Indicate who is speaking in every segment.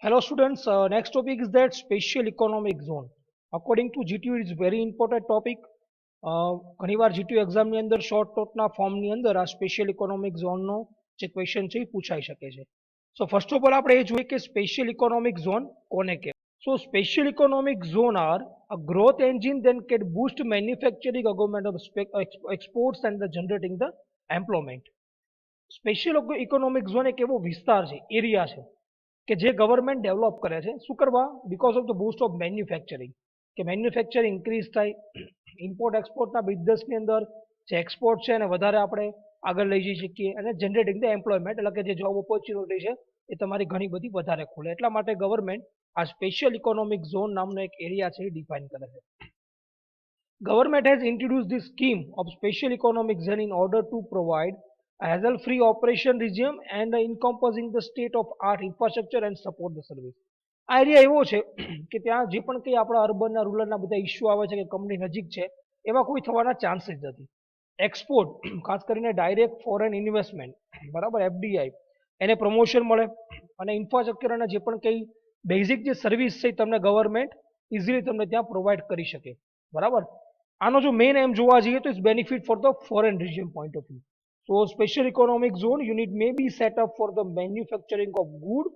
Speaker 1: Hello students, next topic is that special economic zone. According to GTU, it is very important topic. ઘણીવાર GTU એક્ઝામની અંદર short નોટના ફોર્મની અંદર આ special economic ઝોનનો જે ક્વેશ્ચન છે એ પૂછાઈ શકે છે. સો ફર્સ્ટ ઓફ ઓલ આપણે એ જોઈએ કે સ્પેશિયલ ઇકોનોમિક ઝોન કોને કહેવાય. So special economic zone are a growth engine that can boost manufacturing, augment of exports and the generating the employment. Special economic zone એક એવો વિસ્તાર છે, એરિયા છે કે જે ગવર્મેન્ટ ડેવલપ કરે છે શું કરવા because of the boost of manufacturing કે મેન્યુફેક્ચરિંગ ઇન્ક્રીઝ થાય ઇમ્પોર્ટ એક્સપોર્ટના બિઝનેસની અંદર જે એક્સપોર્ટ છે એને વધારે આપણે આગળ લઈ જઈ શકીએ અને જનરેટિંગ ધ એમ્પ્લોયમેન્ટ એટલે કે જે જોબ ઓપોર્ચ્યુનિટી છે એ તમારી ઘણી બધી વધારે ખુલે એટલા માટે ગવર્મેન્ટ આ સ્પેશિયલ ઇકોનોમિક ઝોન નામનો એક એરિયા છે એ ડિફાઇન કરે છે. Government has introduced this scheme of special economic zone in order to provide a hassle-free operation regime and encompassing the state-of-art infrastructure and support the service. આ area એવો છે કે ત્યાં જે પણ કંઈ આપણા અર્બનના રૂરલના બધા ઇસ્યુ આવે છે કે કંપની નજીક છે એવા કોઈ થવાના ચાન્સીસ નથી. એક્સપોર્ટ ખાસ કરીને ડાયરેક્ટ ફોરેન ઇન્વેસ્ટમેન્ટ બરાબર એફડીઆઈ એને પ્રમોશન મળે અને ઇન્ફ્રાસ્ટ્રક્ચર અને જે પણ કંઈ બેઝિક જે સર્વિસ છે તમને ગવર્મેન્ટ ઇઝીલી તમને ત્યાં પ્રોવાઈડ કરી શકે બરાબર. આનો જો મેઇન એમ જોવા જઈએ તો it's benefit for the foreign region point of view. So special economic zone unit may be set up for the manufacturing of good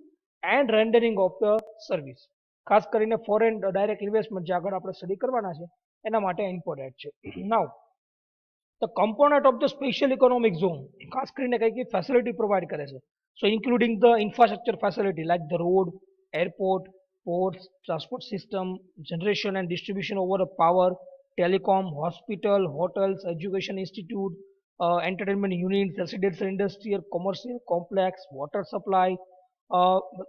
Speaker 1: and rendering of the service. ખાસ કરીને ફોરેન ડાયરેક્ટ ઇન્વેસ્ટમેન્ટ જે આગળ આપણે study કરવાના છે એના માટે important છે. Now the component of the special economic zone ખાસ કરીને કઈ કઈ ફેસિલિટી પ્રોવાઈડ કરે છે. So including the infrastructure facility like the road, airport, ports, transport system, generation and distribution over a power, telecom, hospital, hotels, education institute, entertainment units, residential, industrial, commercial complex, water supply,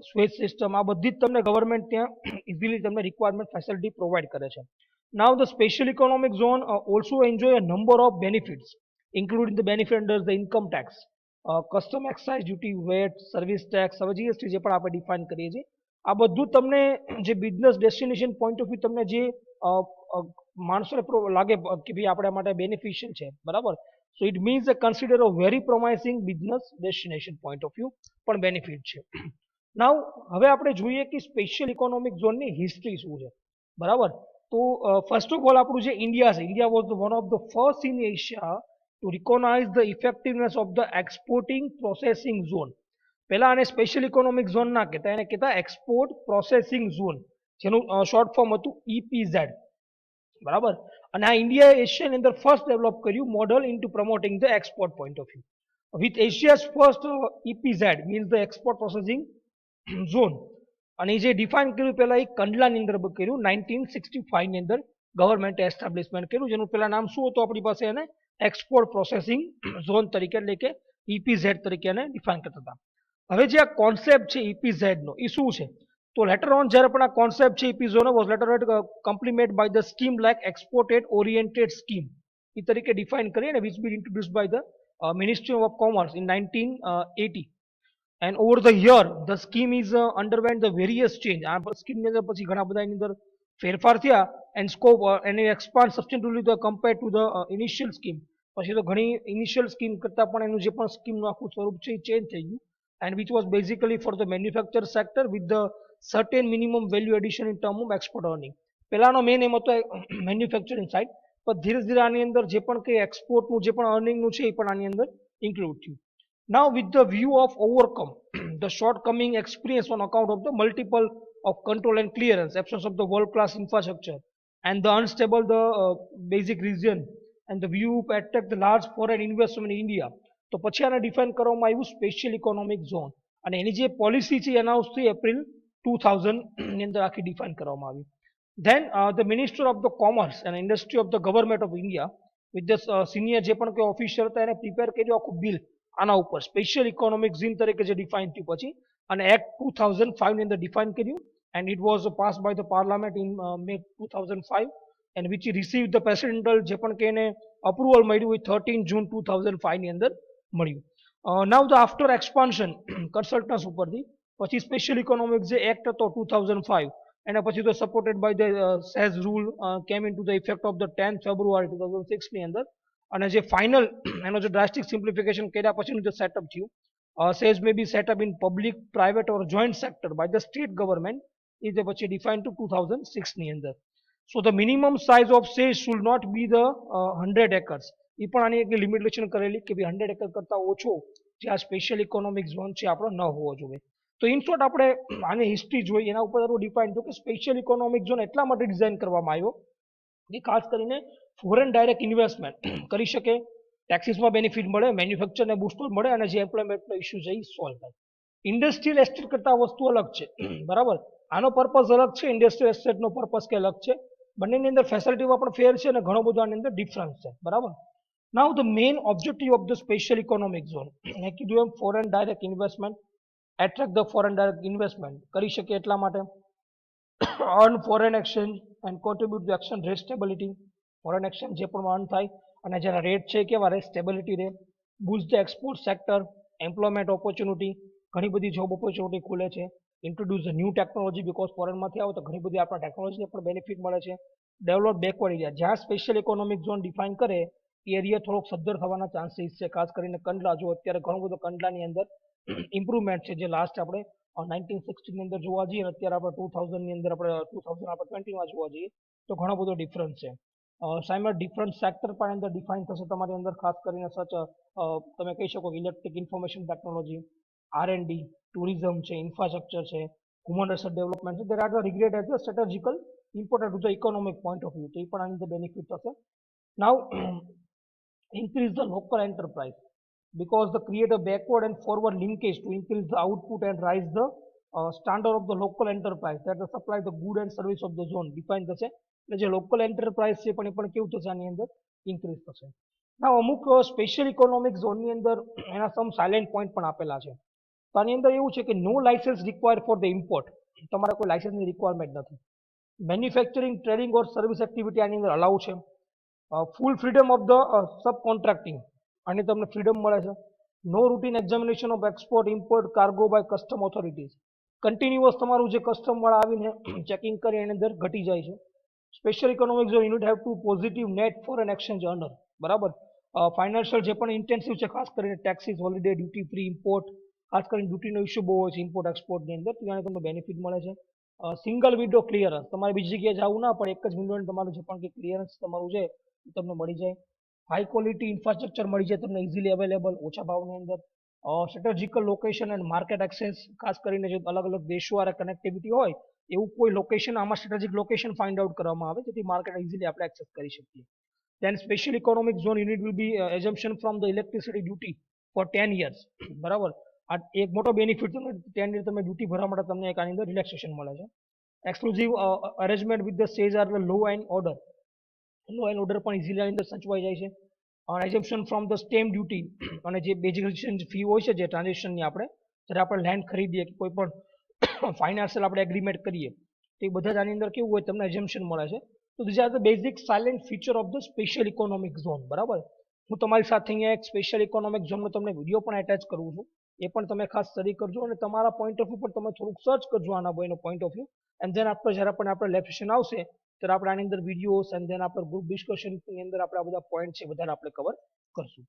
Speaker 1: sewage system આ બધી જ તમને government ત્યાં easily તમને requirement facility provide કરે છે. Now the special economic zone also enjoy a number of benefits including the benefit under the income tax, custom excise duty, VAT, service tax, હવે GST જે પણ આપણે ડિફાઇન કરીએ છીએ આ બધું તમને જે business destination point of view તમને જે માણસોને લાગે કે ભાઈ આપણા માટે બેનિફિશિયલ છે બરાબર. So it means consider a very promising business destination point of view પણ બેનિફિટ છે. નાવ હવે આપણે જોઈએ કે સ્પેશિયલ ઇકોનોમિક ઝોનની હિસ્ટ્રી શું છે બરાબર. તો ફર્સ્ટ ઓફ ઓલ આપણું જે ઇન્ડિયા છે India was one of the first in Asia to recognise the effectiveness of the exporting processing zone. પહેલા આને સ્પેશિયલ ઇકોનોમિક ઝોન ના કહેતા એને કહેતા એક્સપોર્ટ પ્રોસેસિંગ ઝોન જેનું શોર્ટ ફોર્મ હતું ઇપીઝેડ બરાબર. અને આ ઇન્ડિયા એશિયાની અંદર ફર્સ્ટ ડેવલપ કર્યું model into promoting the export point of view with Asia's first EPZ means the export processing zone. અને જે ડિફાઇન કર્યું પહેલા એક કંડલાની અંદર કર્યું 1965 ની અંદર ગવર્મેન્ટે એસ્ટાબ્લિશમેન્ટ કર્યું જેનું પહેલા નામ શું હતું આપણી પાસે એને એક્સપોર્ટ પ્રોસેસિંગ ઝોન તરીકે એટલે કે ઇપીઝેડ તરીકે એને ડિફાઇન કરતા હતા. હવે જે આ કોન્સેપ્ટ છે ઇપીઝેડ નો એ શું છે તો લેટર ઓન જ્યારે પણ આ કોન્સેપ્ટ છે ઇપીઝોનો was later complement by the scheme like exported oriented scheme એ તરીકે ડિફાઇન કરી અને which be introduce by the ministry of commerce in 1980. and over the year the scheme is underwent the various change આ સ્કીમની અંદર પછી ઘણા બધા એની અંદર ફેરફાર થયા and scope and it expand substantially the compared to the initial scheme. પછી તો ઘણી ઇનિશિયલ સ્કીમ કરતાં પણ એનું જે પણ સ્કીમનું આખું સ્વરૂપ છે એ ચેન્જ થઈ ગયું and which was basically for the manufacture sector with the certain minimum value addition in term of export earning. પહેલાનો મેઇન એમ હતો મેન્યુફેક્ચરિંગ સાઇડ પણ ધીરે ધીરે આની અંદર જે પણ કંઈ એક્સપોર્ટનું જે પણ અર્નિંગનું છે એ પણ આની અંદર ઇન્ક્લુડ થયું. Now, with the view of overcome the shortcoming experience on account of the multiple of control and clearance, absence of the world-class infrastructure, and the unstable the basic region, and the view to attract the large foreign investment in India. તો પછી આને define કરવામાં આવ્યું special economic zone અને એની જે policy છે announce થઈ April 2000 ની અંદર આખી ડિફાઇન કરવામાં આવી. Then the minister of the commerce and industry of the government of India with the senior જે પણ કોઈ ઓફિશિયલ હતા એને પ્રિપેર કર્યું આખું બિલ આના ઉપર સ્પેશિયલ ઇકોનોમિક ઝોન તરીકે જે ડિફાઇન થયું પછી અને એક્ટ 2005 ની અંદર ડિફાઇન કર્યું and it was pass by the parliament in May 2005 and which receive the presidential જે પણ કે એને અપ્રુવલ મળ્યું હોય 13 જૂન 2005 ની અંદર મળ્યું. નાવ ધ આફ્ટર એક્સપાન્શન કન્સલ્ટન્સ ઉપરથી પછી સ્પેશિયલ ઇકોનોમિક જે એક્ટ હતો 2005 એના પછી તો supported by the SEZ rule came into the effect of the 10 February 2006 ની અંદર અને જે ફાઇનલ એનો જે ડ્રાસ્ટિક સિમ્પ્લિફિકેશન કર્યા પછીનું જે સેટઅપ થયું SEZ may be set up in public, private or joint sector by the state government is પછી defined to 2006 ની અંદર. So the minimum size of SEZ should not be the 100 acres. એ પણ આની એક લિમિટેશન કરેલી કે ભાઈ 100 એકર કરતા ઓછો જે આ સ્પેશિયલ ઇકોનોમિક ઝોન છે આપણો ન હોવો જોઈએ. તો ઇન શોર્ટ આપણે આની હિસ્ટ્રી જોઈ એના ઉપર ડિફાઇન થયું કે સ્પેશિયલ ઇકોનોમિક ઝોન એટલા માટે ડિઝાઇન કરવામાં આવ્યો કે ખાસ કરીને ફોરેન ડાયરેક્ટ ઇન્વેસ્ટમેન્ટ કરી શકે, ટેક્સીસમાં બેનિફિટ મળે, મેન્યુફેક્ચરને બૂસ્ટર મળે અને જે એમ્પ્લોયમેન્ટનો ઇસ્યુ છે એ સોલ્વ થાય. ઇન્ડસ્ટ્રીયલ એસ્ટેટ કરતા વસ્તુ અલગ છે, બરાબર. આનો પર્પઝ અલગ છે, ઇન્ડસ્ટ્રીયલ એસ્ટેટનો પર્પઝ કે અલગ છે. બંનેની અંદર ફેસિલિટીમાં પણ ફેર છે અને ઘણો બધો આની અંદર ડિફરન્સ છે, બરાબર. Now the main objective of the special economic zone, મેં કીધું એમ foreign direct investment, attract the foreign direct investment કરી શકે એટલા માટે, earn foreign exchange and contribute to exchange rate stability, foreign exchange જે પણ અર્ન થાય અને જેના રેટ છે કેવા રહે, સ્ટેબિલિટી રહે, boost the export sector, employment opportunity, ઘણી બધી જોબ ઓપોર્ચ્યુનિટી ખુલે છે, introduce the new technology because ફોરેનમાંથી આવો તો ઘણી બધી આપણા ટેકનોલોજીને પણ બેનિફિટ મળે છે, ડેવલપ બેકવર્ડ એરિયા, જ્યાં સ્પેશિયલ ઇકોનોમિક ઝોન ડિફાઇન કરે એ એરિયા થોડોક સદ્ધર થવાના ચાન્સીસ છે, ખાસ કરીને કંડલા. જો અત્યારે ઘણું બધું કંડલાની અંદર ઇમ્પ્રુવમેન્ટ છે, જે લાસ્ટ આપણે 1960 ની અંદર જોવા જઈએ અને અત્યારે આપણે 2000 ની અંદર આપણે 2020માં જોવા જઈએ તો ઘણો બધો ડિફરન્સ છે. સામે ડિફરન્ટ સેક્ટર પણ અંદર ડિફાઇન થશે તમારી અંદર, ખાસ કરીને સચ તમે કહી શકો electric information technology, R&D, tourism છે, ઇન્ફ્રાસ્ટ્રક્ચર છે, હ્યુમન રિસોર્સ ડેવલપમેન્ટ છે. That are regard as a strategical important to the economic point of view. તો એ પણ આની અંદર બેનિફિટ થશે. નાઉ increase the local enterprise because the create a backward and forward linkage to increase the output and raise the standard of the local enterprise that the supply the good and service of the zone define થશે. એટલે જે local enterprise છે પણ એ પણ કેવું થશે આની અંદર ઇન્ક્રીઝ થશે. ના અમુક સ્પેશિયલ ઇકોનોમિક ઝોનની અંદર એના સમ સાયલેન્ટ પોઈન્ટ પણ આપેલા છે. તો આની અંદર એવું છે કે no licence require for the import, તમારે કોઈ લાઇસન્સની રિક્વાયરમેન્ટ નથી. Manufacturing, trading or service activity આની અંદર અલાઉ છે. Full freedom of the sub contracting, આની તમને ફ્રીડમ મળે છે. No routine examination of export import cargo by custom authorities, continuous તમારું જે કસ્ટમ વાળા આવીને ચેકિંગ કરી એની અંદર ઘટી જાય છે. Special economic zone unit have to positive net foreign exchange earner, બરાબર. ફાઇનાન્શિયલ જે પણ ઇન્ટેન્સિવ છે, ખાસ કરીને taxes, holiday, duty free, import, ખાસ કરીને ડ્યુટીનો ઇસ્યુ બહુ હોય છે ઇમ્પોર્ટ એક્સપોર્ટની અંદર, ત્યાં તમને બેનિફિટ મળે છે. સિંગલ વિન્ડો ક્લિયરન્સ, તમારે બીજી જગ્યાએ જવું ના પડે, એક જ વિન્ડોને તમારું જે પણ કે ક્લિયરન્સ તમારું છે એ તમને મળી જાય. હાઈ ક્વોલિટી ઇન્ફ્રાસ્ટ્રક્ચર મળી જાય તમને ઇઝીલી અવેલેબલ, ઓછા ભાવની અંદર. સ્ટ્રેટેજિકલ લોકેશન એન્ડ માર્કેટ એક્સેસ, ખાસ કરીને જે અલગ અલગ દેશો વાળા કનેક્ટિવિટી હોય એવું કોઈ લોકેશન આમાં સ્ટ્રેટેજિક લોકેશન ફાઇન્ડ આઉટ કરવામાં આવે જેથી માર્કેટ ઇઝીલી આપણે એક્સેસ કરી શકીએ. then special economic zone unit will be exemption from the electricity duty for 10 years, બરાબર. આ એક મોટો બેનિફિટ તમને 10 year તમે ડ્યુટી ભરવા માટે તમને એક આની અંદર રિલેક્સેશન મળે છે. Exclusive arrangement with the SEZ are the law and order, law and order પણ ઇઝીલી આની અંદર સચવાઈ જાય છે. Exemption from the stamp duty, અને જે બેઝિક રજિસ્ટ્રેશન ફી હોય છે જે ટ્રાન્ઝેક્શનની આપણે જ્યારે આપણે લેન્ડ ખરીદીએ કે કોઈ પણ ફાઇનાન્શિયલ આપણે એગ્રીમેન્ટ કરીએ તો એ બધા જ આની અંદર કેવું હોય તમને એક્ઝેમ્પશન મળે છે. તો these are the basic silent feature of the special economic zone, બરાબર. હું તમારી સાથે અહીંયા એક સ્પેશિયલ ઇકોનોમિક ઝોનનો તમને વિડીયો પણ એટેચ કરું છું, એ પણ તમે ખાસ સ્ટડી કરજો અને તમારા પોઈન્ટ ઓફ વ્યૂ પર તમે થોડુંક સર્ચ કરજો આના બોયનો point of view. And then આપણે જ્યારે પણ આપણે લેબ સેશન આવશે ત્યારે આપણે આની અંદર વિડીયોઝ એન્ડ ધેન આપણે ગ્રુપ ડિસ્કશનની અંદર આપણે આ બધા પોઈન્ટ છે વધારે આપણે કવર કરશું.